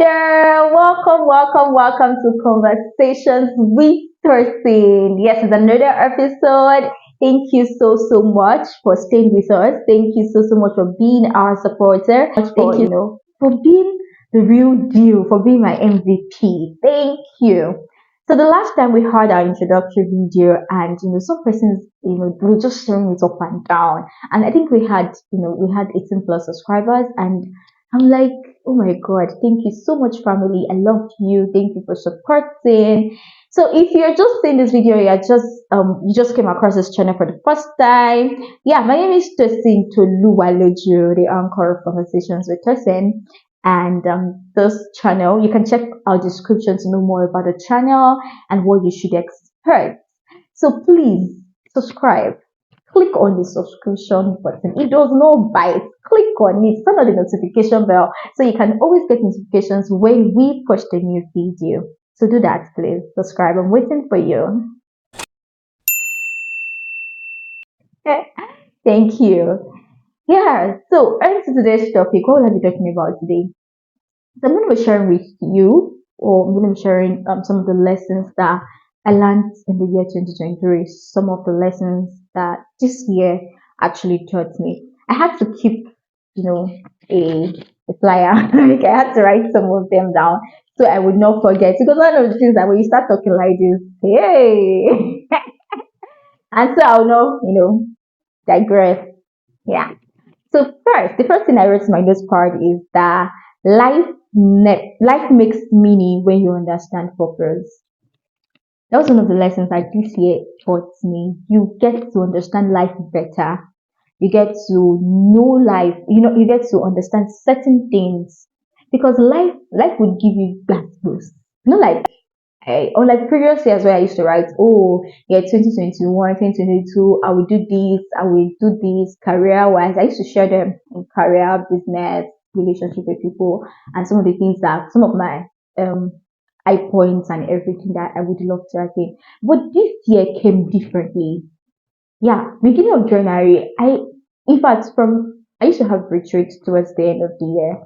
there. Welcome to Conversations with Thursday. Yes, it's another episode. Thank you so much for staying with us. Thank you so much for being our supporter. Thank you for being the real deal, for being my MVP. Thank you. So the last time we had our introductory video, and some persons were just sharing it up and down, and I think we had 18 plus subscribers, and I'm like, oh my God, thank you so much, family. I love you. Thank you for supporting. So if you're just seeing this video, you just came across this channel for the first time. Yeah, my name is Tosin Toluwaloju, the anchor of Conversations with Tosin. And this channel, you can check our description to know more about the channel and what you should expect. So please subscribe. Click on the subscription button. It does not bite. Click on it. Turn on the notification bell so you can always get notifications when we post a new video. So do that, please. Subscribe. I'm waiting for you. Thank you. Yeah. So, on to today's topic, what will I be talking about today? So I'm going to be sharing with you, or I'm going to be sharing some of the lessons that I learned in the year 2023, some of the lessons that this year actually taught me. I had to keep, a flyer. Like I had to write some of them down so I would not forget. Because one of the things that when you start talking like this, hey, and so I'll know, digress. Yeah. So the first thing I wrote in my notes part is that life makes meaning when you understand purpose. That was one of the lessons that this year taught me. You get to understand life better. You get to know life. You get to understand certain things because life would give you goosebumps. Like unlike previous years where I used to write, oh, yeah, 2021, 2022, I will do this, I will do this career wise. I used to share them in career, business, relationship with people, and some of the things that some of my high points and everything that I would love to attain. But this year came differently. Yeah, beginning of January, in fact, I used to have retreats towards the end of the year,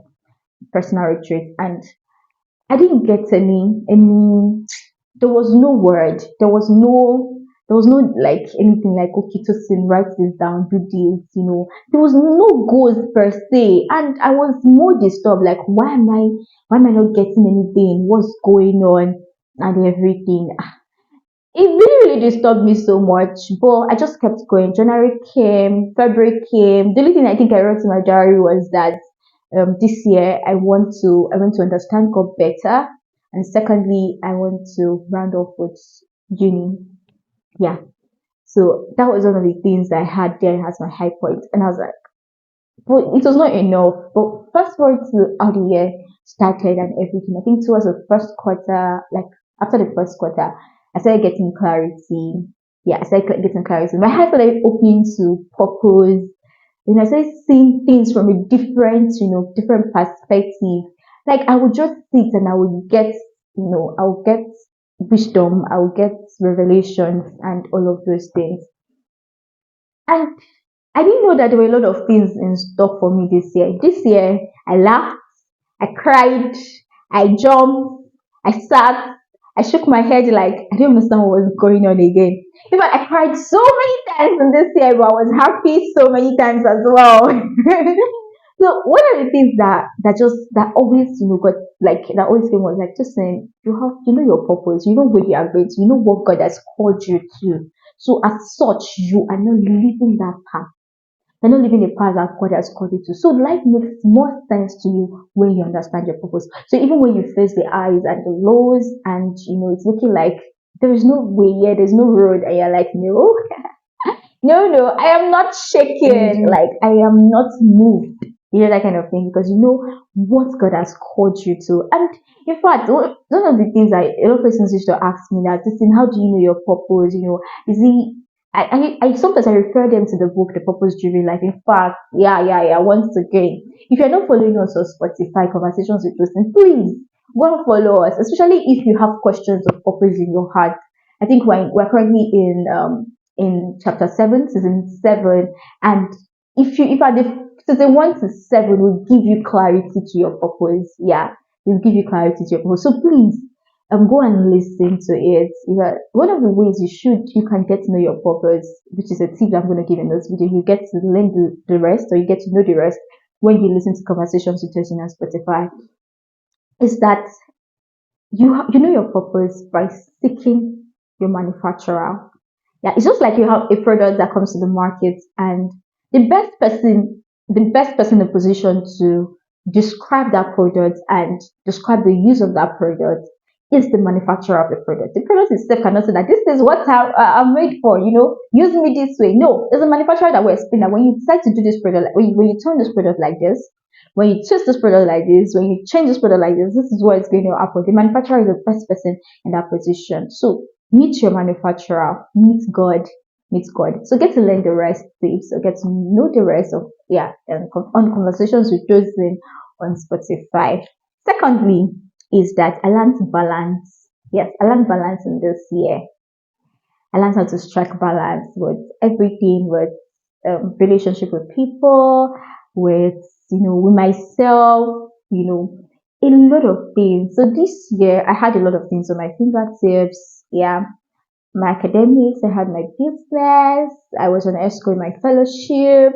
personal retreats, and I didn't get any. There was no word. There was no like anything like okay to sing, write this down, do this. There was no goals per se, and I was more disturbed. Like why am I not getting anything? What's going on and everything? It really disturbed me so much, but I just kept going. January came, February came. The only thing I think I wrote in my diary was that this year I want to understand God better, and secondly, I want to round off with uni. Yeah, so that was one of the things that I had there as my high point, and I was like, but it was not enough. But fast forward to how the year started and everything. I think towards the first quarter, like after the first quarter, I started getting clarity. Yeah, I started getting clarity. My heart started opening to purpose. I started seeing things from a different perspective. Like I would just sit and I would I would get wisdom, I would get revelations and all of those things. And I didn't know that there were a lot of things in store for me this year. This year, I laughed, I cried, I jumped, I sat, I shook my head like I didn't understand what was going on again. In fact, I cried so many times in this year, but I was happy so many times as well. So one of the things that always got like that always came was like just saying you know your purpose, you know where you are going to, you know what God has called you to. So as such, you are not living that path. You're not living the path that God has called you to. So life makes more sense to you when you understand your purpose. So even when you face the highs and the lows, and it's looking like there is no way here, there's no road, and you're like, no, no, I am not shaken. Like I am not moved. That kind of thing because you know what God has called you to. And in fact, one of the things a lot of persons used to ask me that, listen, how do you know your purpose? Is he I sometimes I refer them to the book The Purpose Driven Life. In fact, yeah. Once again, if you're not following us on Spotify Conversations with Tosin, please go and follow us, especially if you have questions of purpose in your heart. I think we're currently in chapter 7, season 7, and if at the season 1 to 7 will give you clarity to your purpose. Yeah. it will give you clarity to your purpose. So please, go and listen to it. One of the ways you can get to know your purpose, which is a tip that I'm going to give in this video. You get to learn the rest, or you get to know the rest when you listen to conversations with us on Spotify. Is that you know your purpose by seeking your manufacturer. Yeah, it's just like you have a product that comes to the market, and the best person, the best person in a position to describe that product and describe the use of that product is the manufacturer of the product. The product itself cannot say that this is what I'm made for, use me this way. No, there's a manufacturer that will explain that when you decide to do this product, when you turn this product like this, when you twist this product like this, when you change this product like this is what is going to happen. The manufacturer is the best person in that position. So meet your manufacturer, meet God. So get to learn the rest, please. So get to know the rest of on conversations with those on Spotify. Secondly, is that I learned balance. Yes, I learned balance in this year. I learned how to strike balance with everything, with relationship with people, with with myself, a lot of things. So this year I had a lot of things on my fingertips. Yeah, my academics, I had my business, I was on ESCO in my fellowship.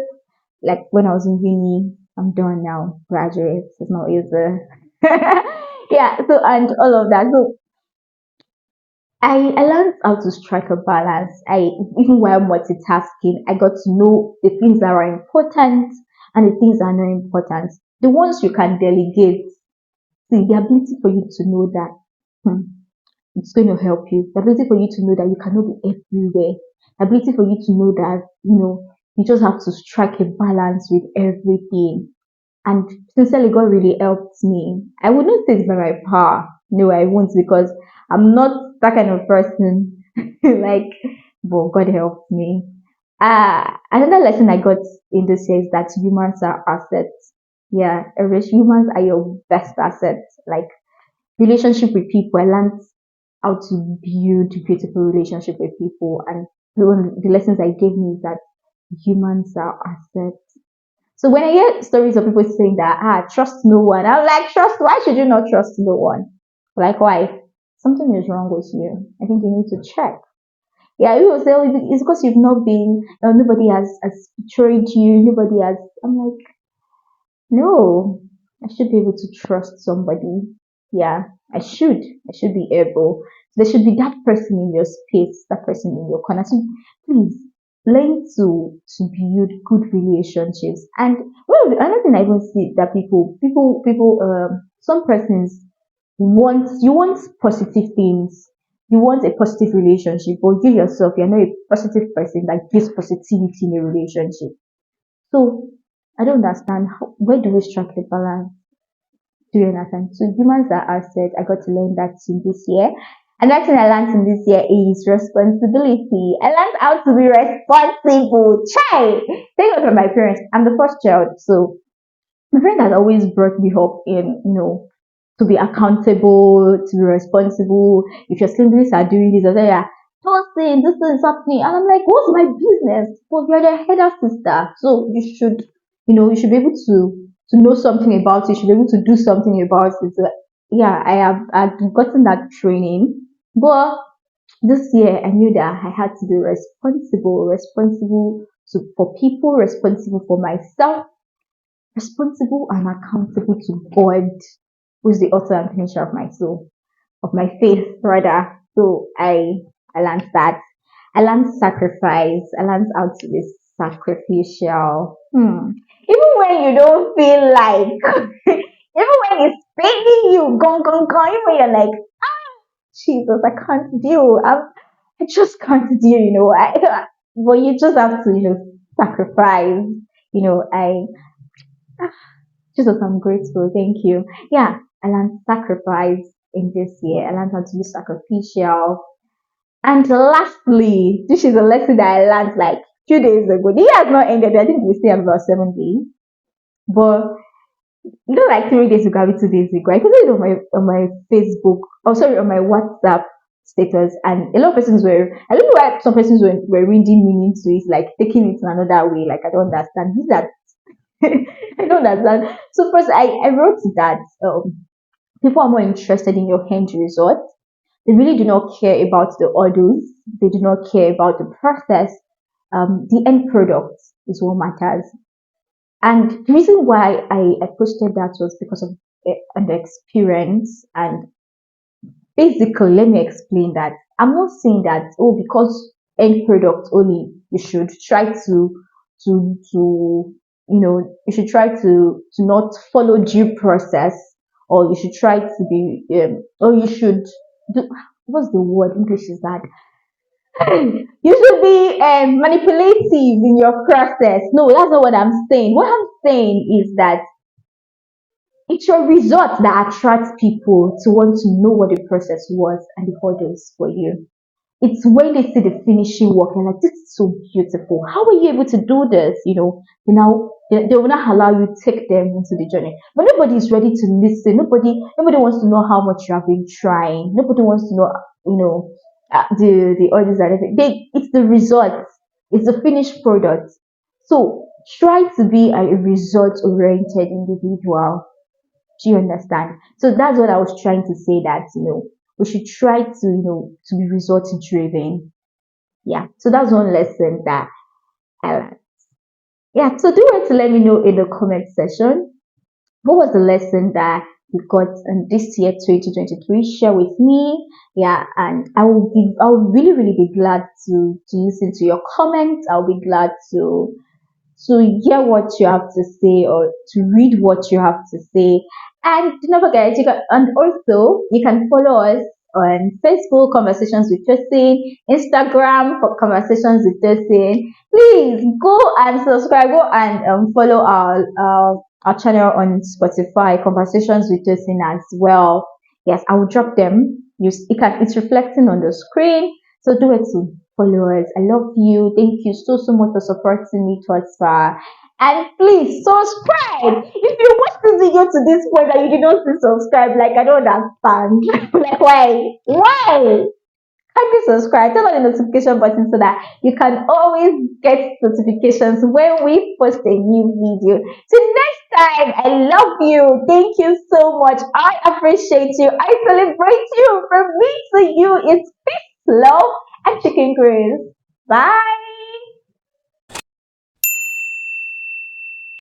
Like when I was in uni, I'm done now, graduate. It's not easy. Yeah, so and all of that. So I learned how to strike a balance. Even while multitasking, I got to know the things that are important and the things that are not important. The ones you can delegate. See, the ability for you to know that it's going to help you. The ability for you to know that you cannot be everywhere. The ability for you to know that, you just have to strike a balance with everything. And sincerely, God really helped me. I would not say it's by my power. No, I won't, because I'm not that kind of person. Like, but God helped me. Another lesson I got in this year is that humans are assets. Yeah, humans are your best assets. Like relationship with people, I learned how to build beautiful relationship with people, and the lessons I gave me is that humans are assets. So when I hear stories of people saying that, trust no one, I'm like, why should you not trust no one? Like, why? Something is wrong with you. I think you need to check. Yeah, you will say, oh, it's because you've not been, nobody has betrayed you, nobody has, I'm like, no, I should be able to trust somebody. Yeah, I should. I should be able. There should be that person in your space, that person in your corner. So please learn to build good relationships. And another thing I even see that some persons want positive things. You want a positive relationship, but you yourself, you're not a positive person that gives positivity in a relationship. So I don't understand where do we strike the balance? Do you understand? So humans are assets. I got to learn that in this year. Another thing I learned in this year is responsibility. I learned how to be responsible. Thank God for my parents. I'm the first child, so my friend has always brought me up in, to be accountable, to be responsible. If your siblings are doing this, I say, yeah, Tosin, this is happening. And I'm like, what's my business? Well, you're the head sister. So you should be able to know something about it. You should be able to do something about it. So, yeah, I've gotten that training. But this year I knew that I had to be responsible for people, responsible for myself, responsible and accountable to God, who is the author and finisher of my soul, of my faith, rather. So I learned that. I learned sacrifice. I learned how to be sacrificial. Even when you don't feel like, even when it's paining you, even when you're like, Jesus, I can't deal. I just can't deal. But you just have to, sacrifice. I Jesus, I'm grateful. Thank you. Yeah, I learned sacrifice in this year. I learned how to be sacrificial. And lastly, this is a lesson that I learned like 2 days ago. The year has not ended. I think we still have about 7 days. But like 3 days ago, maybe 2 days ago, I posted it on my Facebook. Oh, sorry, on my WhatsApp status, and a lot of persons were. I don't know why some persons were reading meaning to it, like taking it in another way. Like I don't understand. These are I don't understand. So first, I wrote that People are more interested in your end result. They really do not care about the orders. They do not care about the process. The end product is what matters. And the reason why I posted that was because of an experience. And basically, let me explain that. I'm not saying that, oh, because end product only, you should try to you should try to not follow due process, or you should try to be or you should do, what's the word English is that you should be manipulative in your process. No, that's not what I'm saying. What I'm saying is that it's your result that attracts people to want to know what the process was and the orders for you. It's when they see the finishing work and like, this is so beautiful. How are you able to do this? They will not allow you to take them into the journey. But nobody is ready to listen. Nobody wants to know how much you have been trying. Nobody wants to know, the orders and everything. It's the result. It's the finished product. So try to be a result oriented individual. Do you understand? So that's what I was trying to say, that we should try to to be result driven. Yeah. So that's one lesson that I learned. Yeah. So do want to let me know in the comment section, what was the lesson that you got in this year 2023? Share with me. Yeah, and I will really really be glad to listen to your comments. I'll be glad to hear what you have to say, or to read what you have to say. And do not forget, and also you can follow us on Facebook, Conversations with Justin, Instagram for Conversations with Justin. Please go and subscribe, go and follow our channel on Spotify, Conversations with Justin as well. Yes, I will drop them. It's reflecting on the screen, so do it to followers. I love you. Thank you so much for supporting me thus far. And please subscribe. If you watch this video to this point and you did not see subscribe, like I don't understand. Like why? Why? Kindly subscribe, turn on the notification button so that you can always get notifications when we post a new video. Till next time, I love you. Thank you so much. I appreciate you. I celebrate you. From me to you, it's peace, love, and chicken grease. Bye.